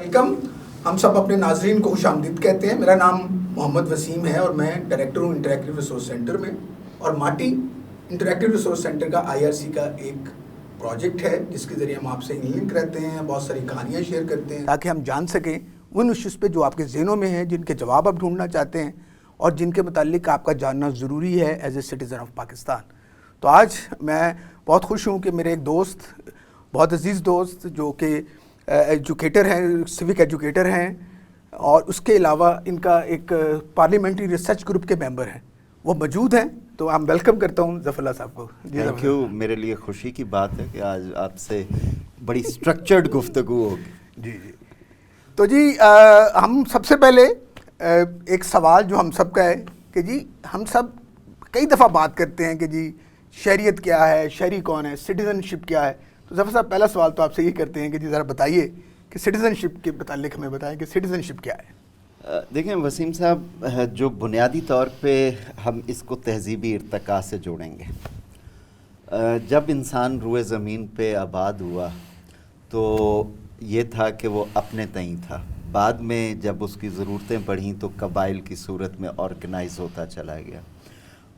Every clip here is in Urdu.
ویلکم. ہم سب اپنے ناظرین کو خوش آمدید کہتے ہیں. میرا نام محمد وسیم ہے اور میں ڈائریکٹر ہوں انٹریکٹیو ریسورس سینٹر میں. اور ماٹی انٹریکٹیو ریسورس سینٹر کا IRC کا ایک پروجیکٹ ہے جس کے ذریعے ہم آپ سے لنک رہتے ہیں, بہت ساری کہانیاں شیئر کرتے ہیں تاکہ ہم جان سکیں ان ایشوز پہ جو آپ کے ذہنوں میں ہیں, جن کے جواب آپ ڈھونڈنا چاہتے ہیں اور جن کے متعلق آپ کا جاننا ضروری ہے as a citizen of Pakistan. تو آج میں بہت خوش ہوں کہ میرے ایک دوست, بہت عزیز دوست جو کہ ایجوکیٹر ہیں, سیوک ایجوکیٹر ہیں, اور اس کے علاوہ ان کا ایک پارلیمنٹری ریسرچ گروپ کے ممبر ہیں, وہ موجود ہیں. تو ہم ویلکم کرتا ہوں ظفر اللہ صاحب کو. Thank you. میرے لیے خوشی کی بات ہے کہ آج آپ سے بڑی اسٹرکچرڈ گفتگو ہوگی. جی. تو جی ہم سب سے پہلے ایک سوال جو ہم سب کا ہے کہ جی ہم سب کئی دفعہ بات کرتے ہیں کہ جی شہریت کیا ہے, شہری کون ہے, سٹیزن شپ کیا ہے. تو ظفر صاحب پہلا سوال تو آپ سے یہ کرتے ہیں کہ جی ذرا بتائیے کہ سٹیزن شپ کے متعلق ہمیں بتائیں کہ سٹیزن شپ کیا ہے. دیکھیں وسیم صاحب, جو بنیادی طور پہ ہم اس کو تہذیبی ارتقاء سے جوڑیں گے. جب انسان روئے زمین پہ آباد ہوا تو یہ تھا کہ وہ اپنے تئیں تھا. بعد میں جب اس کی ضرورتیں بڑھیں تو قبائل کی صورت میں آرگنائز ہوتا چلا گیا,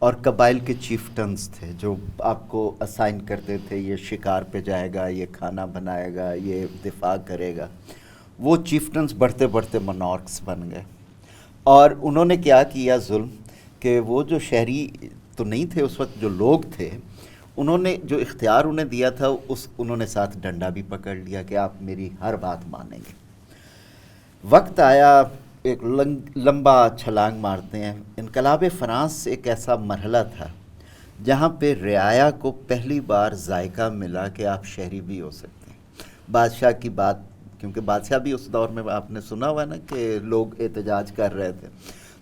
اور قبائل کے چیفٹنز تھے جو آپ کو اسائن کرتے تھے, یہ شکار پہ جائے گا, یہ کھانا بنائے گا, یہ دفاع کرے گا. وہ چیفٹنز بڑھتے بڑھتے منارکس بن گئے, اور انہوں نے کیا کیا ظلم کہ وہ جو شہری تو نہیں تھے اس وقت, جو لوگ تھے انہوں نے جو اختیار انہیں دیا تھا انہوں نے ساتھ ڈنڈا بھی پکڑ لیا کہ آپ میری ہر بات مانیں گے. وقت آیا, ایک لمبا چھلانگ مارتے ہیں. انقلاب فرانس ایک ایسا مرحلہ تھا جہاں پہ رعایا کو پہلی بار ذائقہ ملا کہ آپ شہری بھی ہو سکتے ہیں. بادشاہ کی بات, کیونکہ بادشاہ بھی اس دور میں آپ نے سنا ہوا نا کہ لوگ احتجاج کر رہے تھے,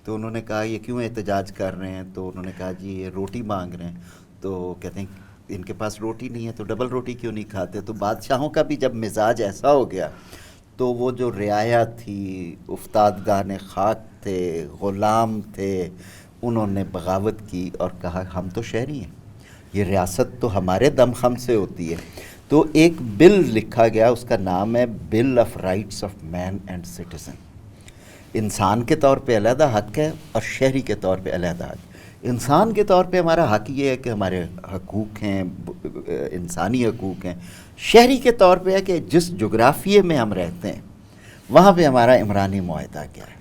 تو انہوں نے کہا یہ کیوں احتجاج کر رہے ہیں؟ تو انہوں نے کہا جی یہ روٹی مانگ رہے ہیں. تو کہتے ہیں ان کے پاس روٹی نہیں ہے تو ڈبل روٹی کیوں نہیں کھاتے؟ تو بادشاہوں کا بھی جب مزاج ایسا ہو گیا تو وہ جو رعایا تھی, افتادگان خاک تھے, غلام تھے, انہوں نے بغاوت کی اور کہا ہم تو شہری ہیں, یہ ریاست تو ہمارے دم خم سے ہوتی ہے. تو ایک بل لکھا گیا, اس کا نام ہے bill of rights of man and citizen. انسان کے طور پہ علیحدہ حق ہے اور شہری کے طور پہ علیحدہ حق. انسان کے طور پہ ہمارا حق یہ ہے کہ ہمارے حقوق ہیں, انسانی حقوق ہیں. شہری کے طور پہ ہے کہ جس جغرافیے میں ہم رہتے ہیں وہاں پہ ہمارا عمرانی معاہدہ کیا ہے.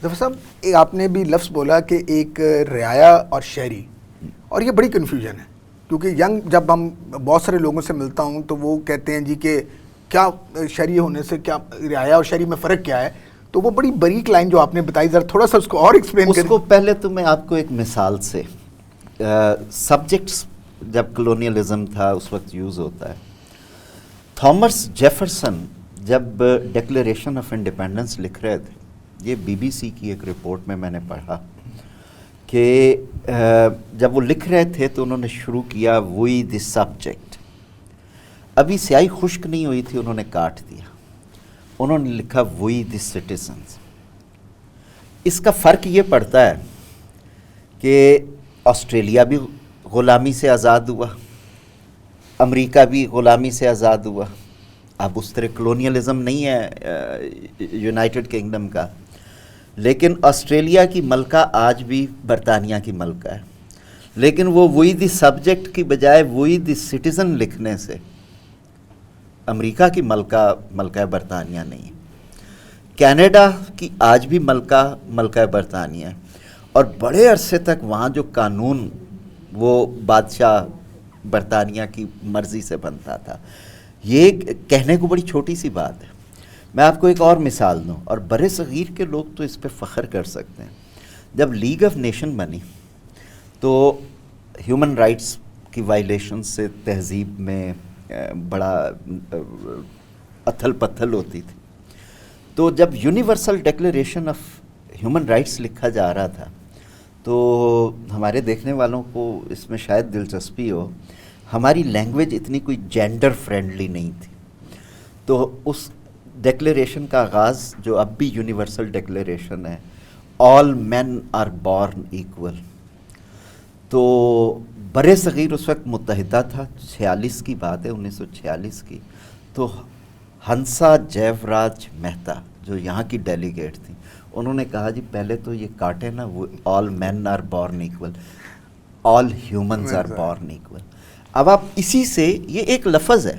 ظفر صاحب آپ نے بھی لفظ بولا کہ ایک رعایا اور شہری, اور یہ بڑی کنفیوژن ہے کیونکہ جب ہم بہت سارے لوگوں سے ملتا ہوں تو وہ کہتے ہیں جی کہ کیا شہری ہونے سے کیا رعایا اور شہری میں فرق کیا ہے. تو وہ بڑی باریک لائن جو آپ نے بتائی, ذرا تھوڑا سا اس کو اور ایکسپلین کریں. اس کو پہلے تو میں آپ کو ایک مثال سے, سبجیکٹس جب کلونیلزم تھا اس وقت یوز ہوتا ہے. تھامس جیفرسن جب ڈکلیریشن آف انڈیپینڈنس لکھ رہے تھے, یہ BBC کی ایک رپورٹ میں نے پڑھا کہ جب وہ لکھ رہے تھے تو انہوں نے شروع کیا وی دی سبجیکٹ. ابھی سیاہی خشک نہیں ہوئی تھی, انہوں نے کاٹ دیا, انہوں نے لکھا وی دی سٹیزنز. اس کا فرق یہ پڑتا ہے کہ آسٹریلیا بھی غلامی سے آزاد ہوا, امریکہ بھی غلامی سے آزاد ہوا. اب اس طرح کلونیلزم نہیں ہے یونائٹڈ کنگڈم کا, لیکن آسٹریلیا کی ملکہ آج بھی برطانیہ کی ملکہ ہے. لیکن وہ وہی دی سبجیکٹ کی بجائے وہی دی سٹیزن لکھنے سے امریکہ کی ملکہ برطانیہ نہیں ہے. کینیڈا کی آج بھی ملکہ برطانیہ ہے, اور بڑے عرصے تک وہاں جو قانون وہ بادشاہ برطانیہ کی مرضی سے بنتا تھا. یہ کہنے کو بڑی چھوٹی سی بات ہے. میں آپ کو ایک اور مثال دوں, اور برِ صغیر کے لوگ تو اس پہ فخر کر سکتے ہیں. جب لیگ آف نیشن بنی تو ہیومن رائٹس کی وائلیشن سے تہذیب میں بڑا اتھل پتھل ہوتی تھی. تو جب universal declaration of human rights لکھا جا رہا تھا تو ہمارے دیکھنے والوں کو اس میں شاید دلچسپی ہو, ہماری لینگویج اتنی کوئی جینڈر فرینڈلی نہیں تھی. تو اس ڈکلیریشن کا آغاز جو اب بھی یونیورسل ڈکلیریشن ہے, آل مین آر بورن ایکول. تو برِ صغیر اس وقت متحدہ تھا, 46 کی بات ہے, 1946 کی. تو ہنسا جیوراج مہتا جو یہاں کی ڈیلیگیٹ تھیں، انہوں نے کہا جی پہلے تو یہ کاٹے نا، وہ all men are born equal, all humans are born equal. اب آپ اسی سے، یہ ایک لفظ ہے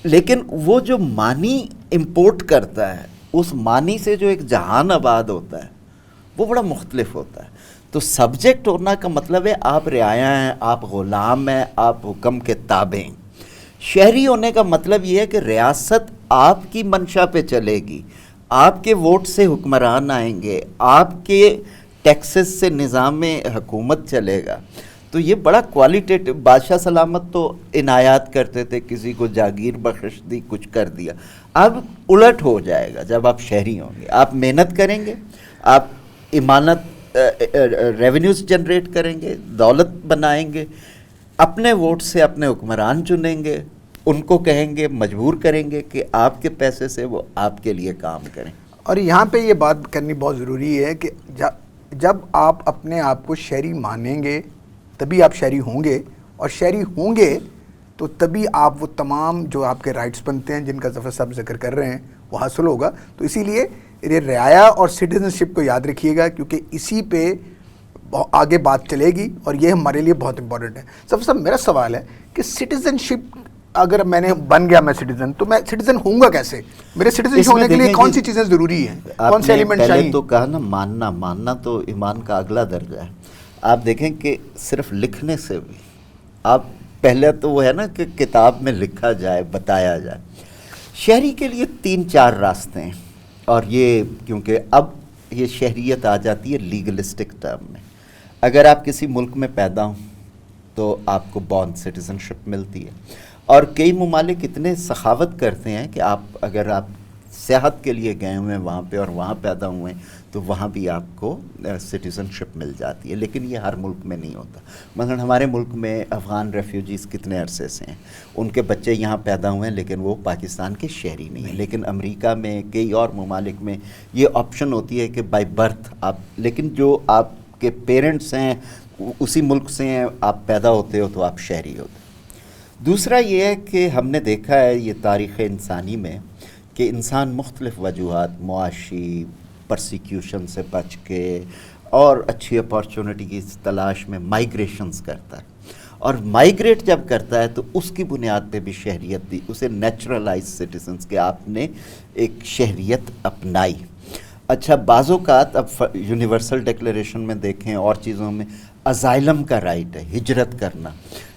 لیکن وہ جو معنی امپورٹ کرتا ہے، اس معنی سے جو ایک جہان آباد ہوتا ہے وہ بڑا مختلف ہوتا ہے. تو سبجیکٹ ہونا کا مطلب ہے آپ رعایا ہیں، آپ غلام ہیں، آپ حکم کے تابع ہیں. شہری ہونے کا مطلب یہ ہے کہ ریاست آپ کی منشا پہ چلے گی، آپ کے ووٹ سے حکمران آئیں گے، آپ کے ٹیکسز سے نظام حکومت چلے گا. تو یہ بڑا کوالٹیٹو. بادشاہ سلامت تو عنایات کرتے تھے، کسی کو جاگیر بخش دی، کچھ کر دیا. اب الٹ ہو جائے گا جب آپ شہری ہوں گے. آپ محنت کریں گے، آپ امانت ریونیوز جنریٹ کریں گے، دولت بنائیں گے، اپنے ووٹ سے اپنے حکمران چنیں گے، ان کو کہیں گے، مجبور کریں گے کہ آپ کے پیسے سے وہ آپ کے لیے کام کریں. اور یہاں پہ یہ بات کرنی بہت ضروری ہے کہ جب آپ اپنے آپ کو شہری مانیں گے تبھی آپ شہری ہوں گے، اور شہری ہوں گے تو تبھی آپ وہ تمام جو آپ کے رائٹس بنتے ہیں جن کا ظفر صاحب ذکر کر رہے ہیں وہ حاصل ہوگا. تو اسی لیے یہ رعایا اور سٹیزنشپ کو یاد رکھیے گا، کیونکہ اسی پہ آگے بات چلے گی اور یہ ہمارے لیے بہت امپورٹنٹ ہے. ظفر صاحب میرا سوال ہے کہ سٹیزنشپ اگر میں نے بن گیا میں سٹیزن، تو میں سٹیزن ہوں گا کیسے؟ میرے سٹیزن ہونے کے لیے کون سی چیزیں ضروری ہیں، کون سے ایلیمنٹ چاہیے؟ پہلے تو کہا نا ماننا تو ایمان کا اگلا درجہ ہے. آپ دیکھیں کہ صرف لکھنے سے بھی، آپ پہلے تو وہ ہے نا کہ کتاب میں لکھا جائے، بتایا جائے. شہری کے لیے 3-4 راستے ہیں، اور یہ کیونکہ اب یہ شہریت آ جاتی ہے لیگلسٹک ٹرم میں. اگر آپ کسی ملک میں پیدا ہوں تو آپ کو بورن سٹیزن شپ ملتی ہے، اور کئی ممالک اتنے سخاوت کرتے ہیں کہ اگر آپ سیاحت کے لیے گئے ہوئے ہیں وہاں پہ اور وہاں پیدا ہوئے ہیں تو وہاں بھی آپ کو سٹیزن شپ مل جاتی ہے. لیکن یہ ہر ملک میں نہیں ہوتا. مثلا ہمارے ملک میں افغان ریفیوجیز کتنے عرصے سے ہیں، ان کے بچے یہاں پیدا ہوئے ہیں لیکن وہ پاکستان کے شہری نہیں ہیں. لیکن امریکہ میں، کئی اور ممالک میں یہ آپشن ہوتی ہے کہ بائی برتھ آپ، لیکن جو آپ کے پیرنٹس ہیں اسی ملک سے ہیں، آپ پیدا ہوتے ہو تو آپ شہری ہوتے. دوسرا یہ ہے کہ ہم نے دیکھا ہے یہ تاریخ انسانی میں کہ انسان مختلف وجوہات، معاشی پرسیکیوشن سے بچ کے اور اچھی اپارچونٹی کی تلاش میں مائیگریشنز کرتا ہے. اور مائیگریٹ جب کرتا ہے تو اس کی بنیاد پہ بھی شہریت دی، اسے نیچرلائز سٹیزنز کے آپ نے ایک شہریت اپنائی. اچھا، بعض اوقات اب یونیورسل ڈکلیریشن میں دیکھیں اور چیزوں میں ازائلم کا رائٹ ہے، ہجرت کرنا.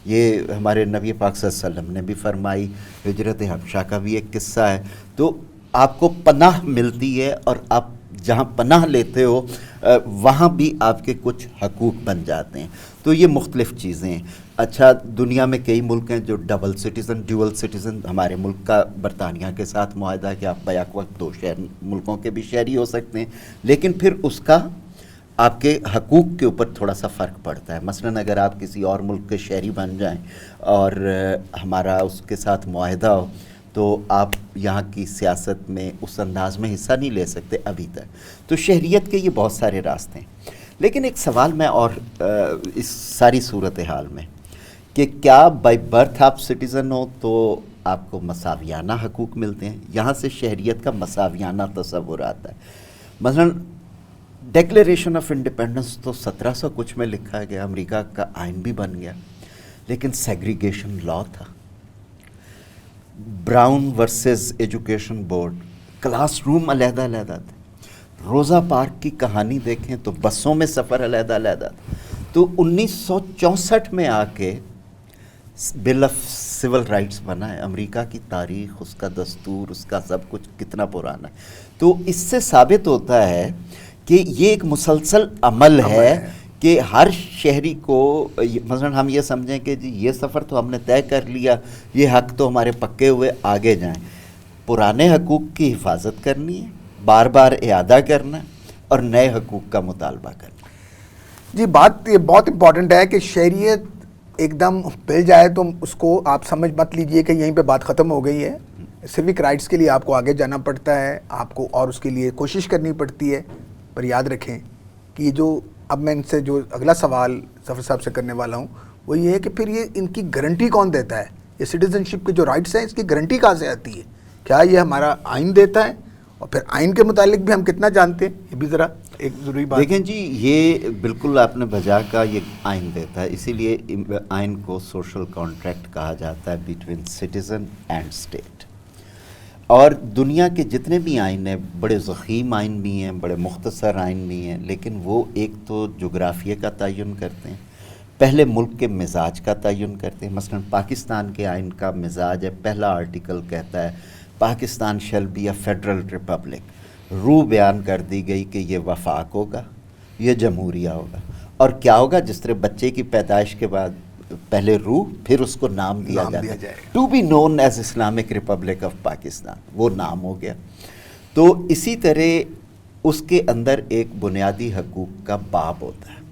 یہ ہمارے نبی پاک صلی اللہ علیہ وسلم نے بھی فرمائی. ہجرت حبشہ کا بھی ایک قصہ ہے. تو آپ کو پناہ ملتی ہے، اور آپ جہاں پناہ لیتے ہو وہاں بھی آپ کے کچھ حقوق بن جاتے ہیں. تو یہ مختلف چیزیں ہیں. اچھا، دنیا میں کئی ملک ہیں جو ڈبل سٹیزن، ڈیول سٹیزن. ہمارے ملک کا برطانیہ کے ساتھ معاہدہ ہے کہ آپ بیک وقت 2 ملکوں کے بھی شہری ہو سکتے ہیں، لیکن پھر اس کا آپ کے حقوق کے اوپر تھوڑا سا فرق پڑتا ہے. مثلا اگر آپ کسی اور ملک کے شہری بن جائیں اور ہمارا اس کے ساتھ معاہدہ ہو تو آپ یہاں کی سیاست میں اس انداز میں حصہ نہیں لے سکتے ابھی تک. تو شہریت کے یہ بہت سارے راستے ہیں. لیکن ایک سوال میں اور اس ساری صورتحال میں کہ کیا بائی برتھ آپ سٹیزن ہو تو آپ کو مساویانہ حقوق ملتے ہیں؟ یہاں سے شہریت کا مساویانہ تصور آتا ہے. مثلا ڈکلیریشن آف انڈیپینڈنس تو 1700 کچھ میں لکھا گیا، امریکہ کا آئین بھی بن گیا، لیکن سیگریگیشن لا تھا. Brown versus education board, classroom علیحدہ علیحدہ تھے. روزہ پارک کی کہانی دیکھیں تو بسوں میں سفر علیحدہ علیحدہ تھا. تو 1964 میں آ کے بل آف سول رائٹس بنا ہے. امریکہ کی تاریخ، اس کا دستور، اس کا سب کچھ کتنا پرانا ہے. تو اس سے ثابت ہوتا ہے کہ یہ ایک مسلسل عمل ہے کہ ہر شہری کو، مثلا ہم یہ سمجھیں کہ جی یہ سفر تو ہم نے طے کر لیا، یہ حق تو ہمارے پکے ہوئے، آگے جائیں. پرانے حقوق کی حفاظت کرنی ہے، بار بار اعادہ کرنا اور نئے حقوق کا مطالبہ کرنا. جی، بات یہ بہت امپورٹنٹ ہے کہ شہریت ایک دم مل جائے تو اس کو آپ سمجھ مت لیجئے کہ یہیں پہ بات ختم ہو گئی ہے. سیوک رائٹس کے لیے آپ کو آگے جانا پڑتا ہے، آپ کو اور اس کے لیے کوشش کرنی پڑتی ہے. پر یاد رکھیں کہ یہ جو اب میں ان سے جو اگلا سوال ظفر صاحب سے کرنے والا ہوں وہ یہ ہے کہ پھر یہ ان کی گارنٹی کون دیتا ہے؟ یہ سٹیزن شپ کے جو رائٹس ہیں اس کی گارنٹی کہاں سے آتی ہے کیا یہ ہمارا آئین دیتا ہے؟ اور پھر آئین کے متعلق بھی ہم کتنا جانتے ہیں، یہ بھی ذرا ایک ضروری بات. دیکھیں جی، یہ بالکل آپ نے بجا کا یہ آئین دیتا ہے، اسی لیے آئین کو سوشل کانٹریکٹ کہا جاتا ہے بٹوین سٹیزن اینڈ اسٹیٹ. اور دنیا کے جتنے بھی آئین ہیں، بڑے ضخیم آئین بھی ہیں، بڑے مختصر آئین بھی ہیں، لیکن وہ ایک تو جغرافیے کا تعین کرتے ہیں، پہلے ملک کے مزاج کا تعین کرتے ہیں. مثلا پاکستان کے آئین کا مزاج ہے، پہلا آرٹیکل کہتا ہے Pakistan shall be a federal republic. روح بیان کر دی گئی کہ یہ وفاق ہوگا، یہ جمہوریہ ہوگا. اور کیا ہوگا؟ جس طرح بچے کی پیدائش کے بعد پہلے روح، پھر اس کو نام دیا جاتا ہے، to be known as Islamic republic of Pakistan, وہ نام ہو گیا. تو اسی طرح اس کے اندر ایک بنیادی حقوق کا باب ہوتا ہے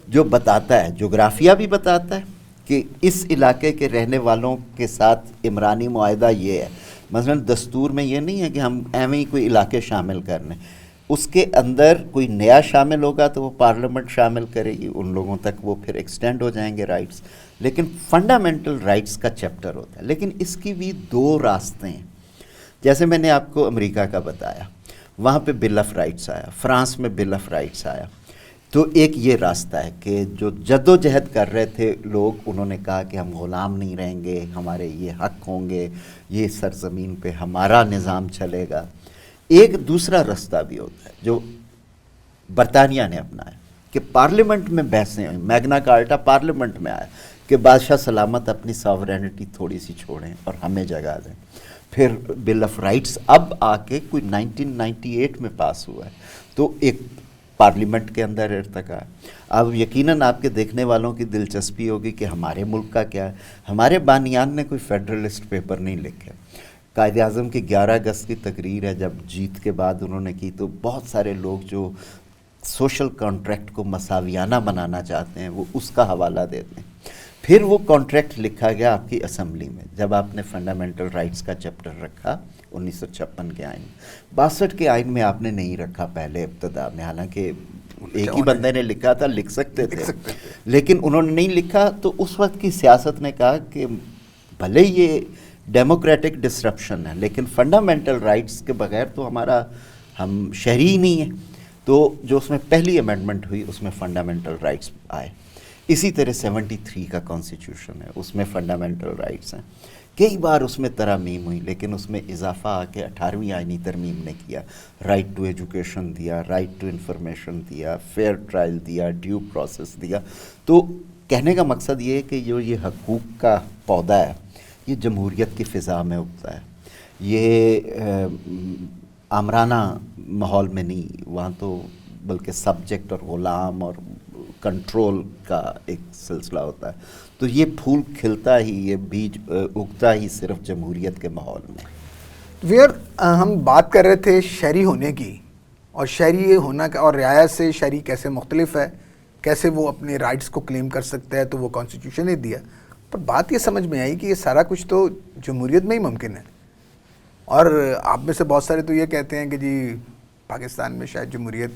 جو بتاتا ہے، جغرافیہ بھی بتاتا ہے کہ اس علاقے کے رہنے والوں کے ساتھ عمرانی معاہدہ یہ ہے. مثلا دستور میں یہ نہیں ہے کہ ہم ایویں ہی کوئی علاقے شامل کر لیں، اس کے اندر کوئی نیا شامل ہوگا تو وہ پارلیمنٹ شامل کرے گی، ان لوگوں تک وہ پھر ایکسٹینڈ ہو جائیں گے رائٹس. لیکن فنڈامنٹل رائٹس کا چیپٹر ہوتا ہے. لیکن اس کی بھی دو راستے ہیں. جیسے میں نے آپ کو امریکہ کا بتایا، وہاں پہ بل آف رائٹس آیا، فرانس میں بل آف رائٹس آیا. تو ایک یہ راستہ ہے کہ جو جد و جہد کر رہے تھے لوگ، انہوں نے کہا کہ ہم غلام نہیں رہیں گے، ہمارے یہ حق ہوں گے، یہ سرزمین پہ ہمارا نظام چلے گا. ایک دوسرا راستہ بھی ہوتا ہے جو برطانیہ نے اپنایا کہ پارلیمنٹ میں بحثیں ہوئیں، میگنا کارٹا پارلیمنٹ میں آیا کہ بادشاہ سلامت اپنی ساورینٹی تھوڑی سی چھوڑیں اور ہمیں جگہ دیں. پھر بل آف رائٹس اب آ کے کوئی 1998 میں پاس ہوا ہے، تو ایک پارلیمنٹ کے اندر ارتقا. اب یقیناً آپ کے دیکھنے والوں کی دلچسپی ہوگی کہ ہمارے ملک کا کیا ہے. ہمارے بانیان نے کوئی فیڈرلسٹ پیپر نہیں لکھے. قائد اعظم کی 11 اگست کی تقریر ہے جب جیت کے بعد انہوں نے کی، تو بہت سارے لوگ جو سوشل کانٹریکٹ کو مساویانہ بنانا چاہتے ہیں وہ اس کا حوالہ دیتے ہیں. پھر وہ کانٹریکٹ لکھا گیا آپ کی اسمبلی میں جب آپ نے فنڈامنٹل رائٹس کا چیپٹر رکھا 1956 کے آئین. 62 کے آئین میں آپ نے نہیں رکھا پہلے ابتدا میں، حالانکہ ایک ہی بندے نے لکھا تھا، لکھ سکتے تھے لیکن انہوں نے نہیں لکھا. تو اس وقت کی سیاست نے کہا کہ بھلے یہ ڈیموکریٹک ڈسرپشن ہے لیکن فنڈامنٹل رائٹس کے بغیر تو ہم شہری ہی نہیں ہیں. تو جو اس میں پہلی امینڈمنٹ ہوئی اس میں فنڈامنٹل رائٹس آئے. اسی طرح 73 کا کانسٹیٹیوشن ہے، اس میں فنڈامنٹل رائٹس ہیں. کئی بار اس میں ترامیم ہوئی لیکن اس میں اضافہ آ کے 18ویں آئینی ترمیم نے کیا. رائٹ ٹو ایجوکیشن دیا، رائٹ ٹو انفارمیشن دیا، فیئر ٹرائل دیا، ڈیو پروسیس دیا. تو کہنے کا مقصد یہ ہے کہ جو یہ حقوق کا پودا ہے یہ جمہوریت کی فضا میں اگتا ہے. یہ آمرانہ ماحول میں نہیں، وہاں تو بلکہ سبجیکٹ اور غلام اور کنٹرول کا ایک سلسلہ ہوتا ہے. تو یہ پھول کھلتا ہی، یہ بیج اگتا ہی صرف جمہوریت کے ماحول میں. ویئر ہم بات کر رہے تھے شہری ہونے کی، اور شہری ہونا کا اور رعایا سے شہری کیسے مختلف ہے، کیسے وہ اپنے رائٹس کو کلیم کر سکتا ہے، تو وہ کانسٹیٹیوشن نے دیا. پر بات یہ سمجھ میں آئی کہ یہ سارا کچھ تو جمہوریت میں ہی ممکن ہے. اور آپ میں سے بہت سارے تو یہ کہتے ہیں کہ جی پاکستان میں شاید جمہوریت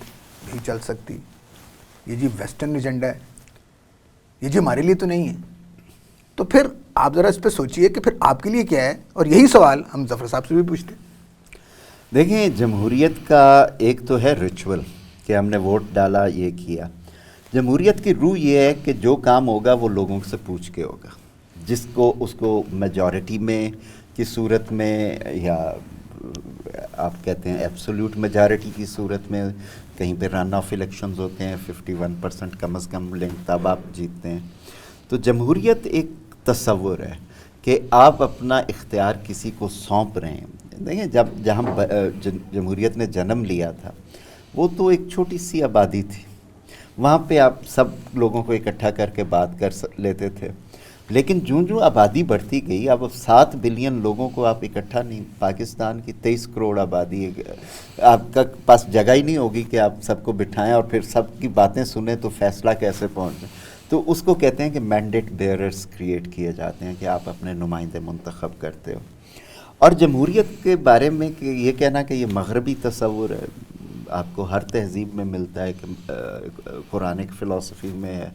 نہیں چل سکتی، یہ جی ویسٹرن ایجنڈا ہے، یہ جی ہمارے لیے تو نہیں ہے. تو پھر آپ ذرا اس پہ سوچئے کہ پھر آپ کے لیے کیا ہے. اور یہی سوال ہم ظفر صاحب سے بھی پوچھتے. دیکھیں، جمہوریت کا ایک تو ہے ریچول کہ ہم نے ووٹ ڈالا، یہ کیا. جمہوریت کی روح یہ ہے کہ جو کام ہوگا وہ لوگوں سے پوچھ کے ہوگا، جس کو اس کو میجورٹی میں کی صورت میں، یا آپ کہتے ہیں ایبسولوٹ میجارٹی کی صورت میں، کہیں پہ رن آف الیکشنز ہوتے ہیں 51% کم از کم لنک، تب آپ جیتتے ہیں. تو جمہوریت ایک تصور ہے کہ آپ اپنا اختیار کسی کو سونپ رہے ہیں. دیکھیں، جہاں جمہوریت نے جنم لیا تھا وہ تو ایک چھوٹی سی آبادی تھی، وہاں پہ آپ سب لوگوں کو اکٹھا کر کے بات کر لیتے تھے. لیکن جو آبادی بڑھتی گئی، اب 7 بلین لوگوں کو آپ اکٹھا نہیں، پاکستان کی 23 کروڑ آبادی ہے، آپ کا پاس جگہ ہی نہیں ہوگی کہ آپ سب کو بٹھائیں اور پھر سب کی باتیں سنیں تو فیصلہ کیسے پہنچیں. تو اس کو کہتے ہیں کہ مینڈیٹ بیئررز کریٹ کیے جاتے ہیں، کہ آپ اپنے نمائندے منتخب کرتے ہو. اور جمہوریت کے بارے میں کہ یہ کہنا کہ یہ مغربی تصور ہے، آپ کو ہر تہذیب میں ملتا ہے کہ قرآنک فلسفی میں ہے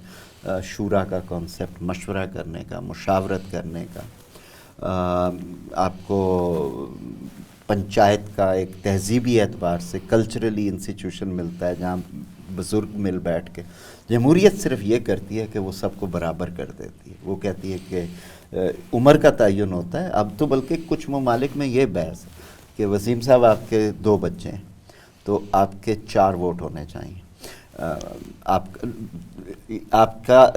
شورا کا کانسیپٹ، مشورہ کرنے کا، مشاورت کرنے کا. آپ کو پنچایت کا ایک تہذیبی اعتبار سے کلچرلی انسٹیٹیوشن ملتا ہے جہاں بزرگ مل بیٹھ کے. جمہوریت صرف یہ کرتی ہے کہ وہ سب کو برابر کر دیتی ہے. وہ کہتی ہے کہ عمر کا تعین ہوتا ہے. اب تو بلکہ کچھ ممالک میں یہ بحث ہے کہ وسیم صاحب آپ کے 2 بچے ہیں تو آپ کے 4 ووٹ ہونے چاہیے. آپ کا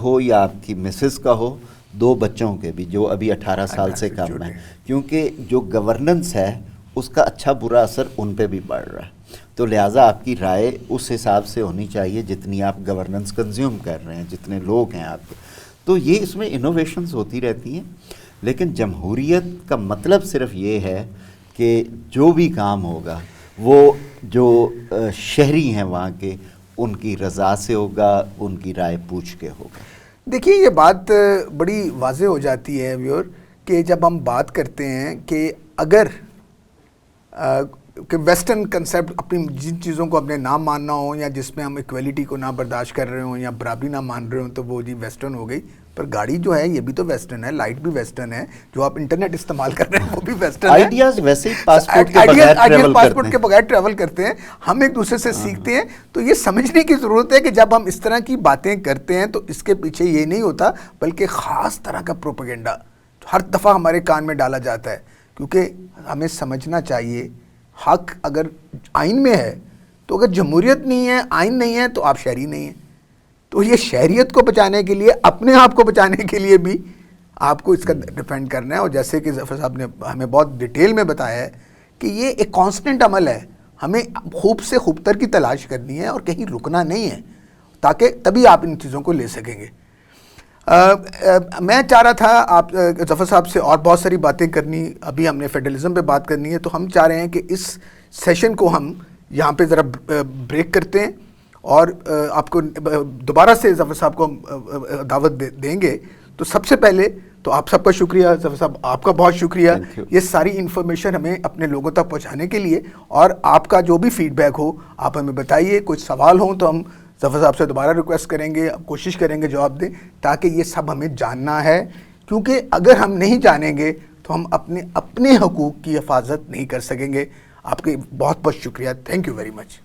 ہو یا آپ کی مسز کا ہو, 2 بچوں کے بھی جو ابھی 18 سال سے کم ہیں, کیونکہ جو گورننس ہے اس کا اچھا برا اثر ان پہ بھی پڑ رہا ہے. تو لہٰذا آپ کی رائے اس حساب سے ہونی چاہیے جتنی آپ گورننس کنزیوم کر رہے ہیں, جتنے لوگ ہیں آپ کے. تو یہ اس میں انوویشنز ہوتی رہتی ہیں. لیکن جمہوریت کا مطلب صرف یہ ہے کہ جو بھی کام ہوگا وہ جو شہری ہیں وہاں کے ان کی رضا سے ہوگا, ان کی رائے پوچھ کے ہوگا. دیکھیے یہ بات بڑی واضح ہو جاتی ہے ویور کہ جب ہم بات کرتے ہیں کہ اگر کہ ویسٹرن کنسیپٹ اپنی جن چیزوں کو اپنے نام ماننا ہو یا جس میں ہم ایکویلٹی کو نہ برداشت کر رہے ہوں یا برابری نہ مان رہے ہوں تو وہ جی ویسٹرن ہو گئی. پر گاڑی جو ہے یہ بھی تو ویسٹرن ہے, لائٹ بھی ویسٹرن ہے, جو آپ انٹرنیٹ استعمال کر رہے ہیں وہ بھی ویسٹرن ہے. آئیڈیاز ویسے ہی پاسپورٹ کے بغیر ٹریول کرتے ہیں. ہم ایک دوسرے سے سیکھتے ہیں. تو یہ سمجھنے کی ضرورت ہے کہ جب ہم اس طرح کی باتیں کرتے ہیں تو اس کے پیچھے یہ نہیں ہوتا بلکہ خاص طرح کا پروپیگنڈا ہر دفعہ ہمارے کان میں ڈالا جاتا ہے. کیونکہ ہمیں سمجھنا چاہیے حق اگر آئین میں ہے تو اگر جمہوریت نہیں ہے, آئین نہیں ہے تو آپ شہری نہیں ہیں. تو یہ شہریت کو بچانے کے لیے, اپنے آپ کو بچانے کے لیے بھی آپ کو اس کا ڈیفینڈ کرنا ہے. اور جیسے کہ ظفر صاحب نے ہمیں بہت ڈیٹیل میں بتایا ہے کہ یہ ایک کانسٹنٹ عمل ہے, ہمیں خوب سے خوب تر کی تلاش کرنی ہے اور کہیں رکنا نہیں ہے تاکہ تبھی آپ ان چیزوں کو لے سکیں گے. میں چاہ رہا تھا آپ ظفر صاحب سے اور بہت ساری باتیں کرنی, ابھی ہم نے فیڈرلزم پہ بات کرنی ہے, تو ہم چاہ رہے ہیں کہ اس سیشن کو ہم یہاں پہ ذرا بریک کرتے ہیں اور آپ کو دوبارہ سے ظفر صاحب کو دعوت دیں گے. تو سب سے پہلے تو آپ سب کا شکریہ ظفر صاحب, آپ کا بہت شکریہ یہ ساری انفارمیشن ہمیں اپنے لوگوں تک پہنچانے کے لیے. اور آپ کا جو بھی فیڈ بیک ہو آپ ہمیں بتائیے, کچھ سوال ہوں تو ہم ظفر صاحب سے دوبارہ ریکویسٹ کریں گے, کوشش کریں گے جواب دیں, تاکہ یہ سب ہمیں جاننا ہے. کیونکہ اگر ہم نہیں جانیں گے تو ہم اپنے حقوق کی حفاظت نہیں کر سکیں گے. آپ کے بہت بہت شکریہ. Thank you very much.